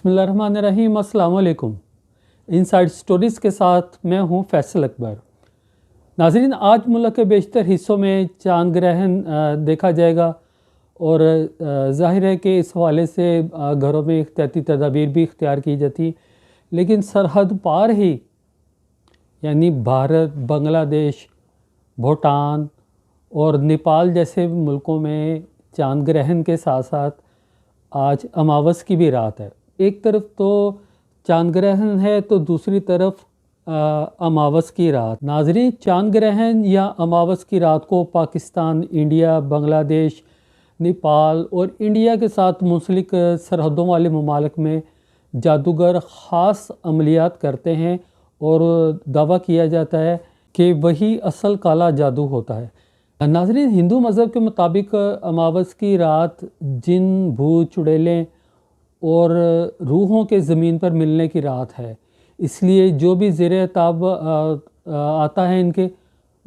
बिस्मिल्लाहिर्रहमानिर्रहीम। अस्सलाम वालेकुम। इनसाइड स्टोरीज़ के साथ मैं हूं फैसल अकबर। नाज़रीन, आज मुल्क के बेशतर हिस्सों में चांद ग्रहण देखा जाएगा और ज़ाहिर है कि इस हवाले से घरों में एहतियाती तदाबीर भी इख्तियार की जाती, लेकिन सरहद पार ही यानी भारत, बांग्लादेश, भूटान और नेपाल जैसे मुल्कों में चांद ग्रहण के साथ साथ आज अमावस की भी रात है। एक तरफ तो चांद ग्रहण है तो दूसरी तरफ अमावस की रात। नाज़रीन, चांद ग्रहण या अमावस की रात को पाकिस्तान, इंडिया, बांग्लादेश, नेपाल और इंडिया के साथ मुंसलिक सरहदों वाले ममालिक में जादूगर ख़ास अमलियात करते हैं और दावा किया जाता है कि वही असल काला जादू होता है। नाज़रीन, हिंदू मज़हब के मुताबिक अमावस की रात जिन, भूत, चुड़ैलें और रूहों के ज़मीन पर मिलने की रात है, इसलिए जो भी ज़ेरे ताब आता है इनके,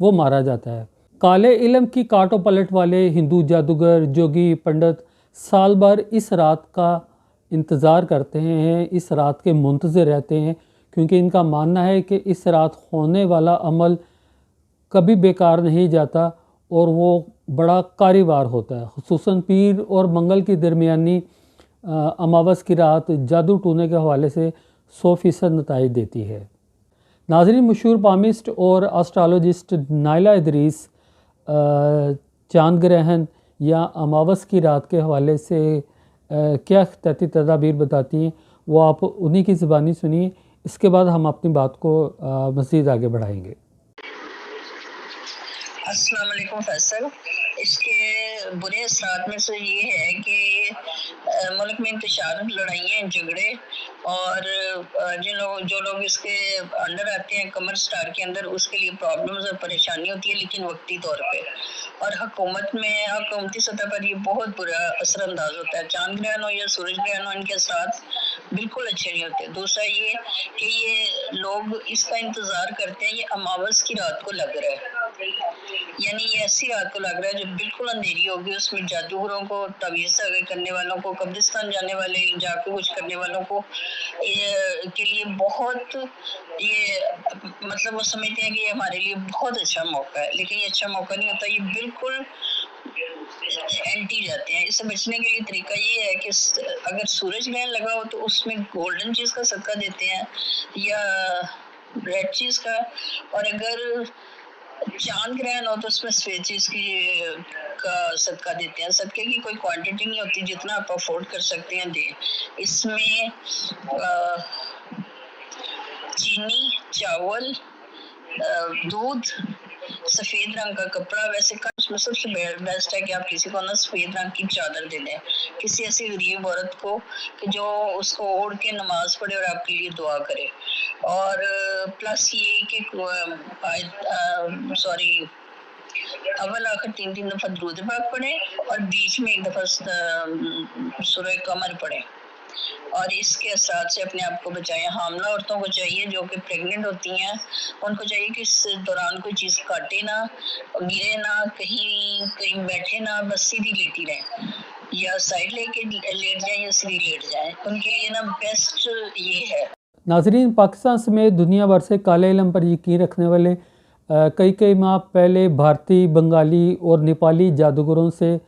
वो मारा जाता है। काले इल्म की काटो पलट वाले हिंदू जादूगर, जोगी, पंडित साल भर इस रात का इंतज़ार करते हैं, इस रात के मुंतज़िर रहते हैं, क्योंकि इनका मानना है कि इस रात होने वाला अमल कभी बेकार नहीं जाता और वो बड़ा कारीवार होता है। खुसूसन पीर और मंगल की दरमियानी अमावस की रात जादू टूने के हवाले से 100% नताइज देती है। नाज़रीन, मशहूर पामिस्ट और एस्ट्रोलॉजिस्ट नाइला इदरीस चांद ग्रहण या अमावस की रात के हवाले से क्या एहतियाती तदाबीर बताती हैं, वो आप उन्हीं की ज़बानी सुनिए। इसके बाद हम अपनी बात को मज़ीद आगे बढ़ाएंगे। अस्सलाम वालेकुम फैसल। इसके बुरे असरात में से ये है कि मुल्क में इंतशार, लड़ाइयाँ, झगड़े और जो लोग इसके अंडर आते हैं, कमर स्टार के अंदर, उसके लिए प्रॉब्लम्स और परेशानी होती है, लेकिन वक्ती तौर पे। और हुकूमती सतह पर ये बहुत बुरा असरअंदाज होता है। चांद ग्रहण हो या सूरज ग्रहण हो, इनके साथ बिल्कुल अच्छे नहीं होते। दूसरा ये कि ये लोग इसका इंतज़ार करते हैं, ये अमावस की रात को लग रहा है, यानी ये ऐसी रात को लग रहा है जब बिल्कुल अंधेरी होगी। उसमें जादूगरों को, तवीज़ करने वालों को, कब्रिस्तान जाने वाले, जाके कुछ करने वालों को के लिए बहुत ये मतलब वो समझते हैं कि ये हमारे लिए बहुत अच्छा मौका है, लेकिन ये अच्छा मौका नहीं होता। ये बिल्कुल एंटी जाते हैं। इससे बचने के लिए तरीका ये है कि अगर सूरज ग्रहण लगा हो तो उसमें गोल्डन चीज़ का सदका देते हैं या रेड चीज़ का, और अगर चांद ग्रहण हो तो उसमें सफेद चीज़ का सदका देते हैं। सदके की कोई क्वांटिटी नहीं होती, जितना आप अफोर्ड कर सकते हैं दें। इसमें चीनी, चावल, दूध, सफ़ेद रंग का कपड़ा। वैसे उसमें सबसे बेस्ट है कि आप किसी को ना सफ़ेद रंग की चादर दे दें, किसी ऐसी गरीब औरत को कि जो उसको ओढ़ के नमाज पढ़े और आपके लिए दुआ करे। और प्लस ये कि अव्वल आखिर 3 दफ़ा दुरूद पाक पढ़े और बीच में 1 दफ़ा सूरह कमर पढ़े, और इसके असरात से अपने आप को बचाएं। हामला औरतों को चाहिए, जो कि प्रेग्नेंट होती हैं, उनको चाहिए कि इस दौरान कोई चीज़ काटे ना, गिरे ना, कहीं बैठे ना, बस सीधी लेटी रहें, या साइड लेके लेट जाएं या सीधी लेट जाएं। उनके लिए ना बेस्ट ये है। नाज़रीन, पाकिस्तान समेत दुनिया भर से काले इल्म पर यकीन रखने वाले कई माह पहले भारतीय, बंगाली और नेपाली जादूगरों से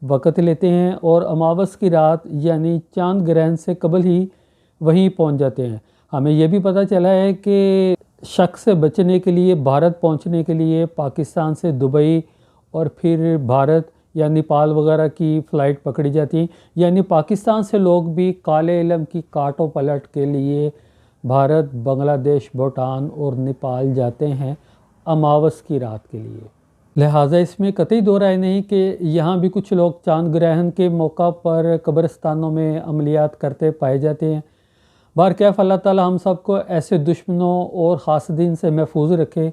वक़्त लेते हैं और अमावस की रात यानी चांद ग्रहण से कबल ही वहीं पहुंच जाते हैं। हमें यह भी पता चला है कि शक से बचने के लिए भारत पहुंचने के लिए पाकिस्तान से दुबई और फिर भारत या नेपाल वगैरह की फ़्लाइट पकड़ी जाती है, यानी पाकिस्तान से लोग भी काले इल्म की काटो पलट के लिए भारत, बांग्लादेश, भूटान और नेपाल जाते हैं अमावस की रात के लिए। लिहाजा इसमें कतई दो राय नहीं कि यहाँ भी कुछ लोग चांद ग्रहण के मौका पर कब्रिस्तानों में अमलियात करते पाए जाते हैं। बहरकैफ अल्लाह ताला हम सबको ऐसे दुश्मनों और हासदीन से महफूज रखे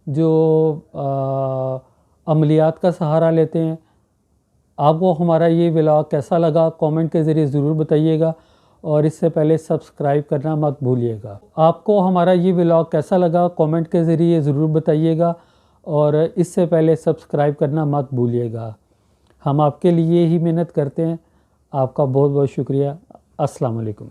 जो अमलियात का सहारा लेते हैं। आपको हमारा ये व्लॉग कैसा लगा कमेंट के ज़रिए ज़रूर बताइएगा, और इससे पहले सब्सक्राइब करना मत भूलिएगा। आपको हमारा ये व्लॉग कैसा लगा कमेंट के ज़रिए ज़रूर बताइएगा, और इससे पहले सब्सक्राइब करना मत भूलिएगा। हम आपके लिए ही मेहनत करते हैं। आपका बहुत बहुत शुक्रिया। अस्सलाम वालेकुम।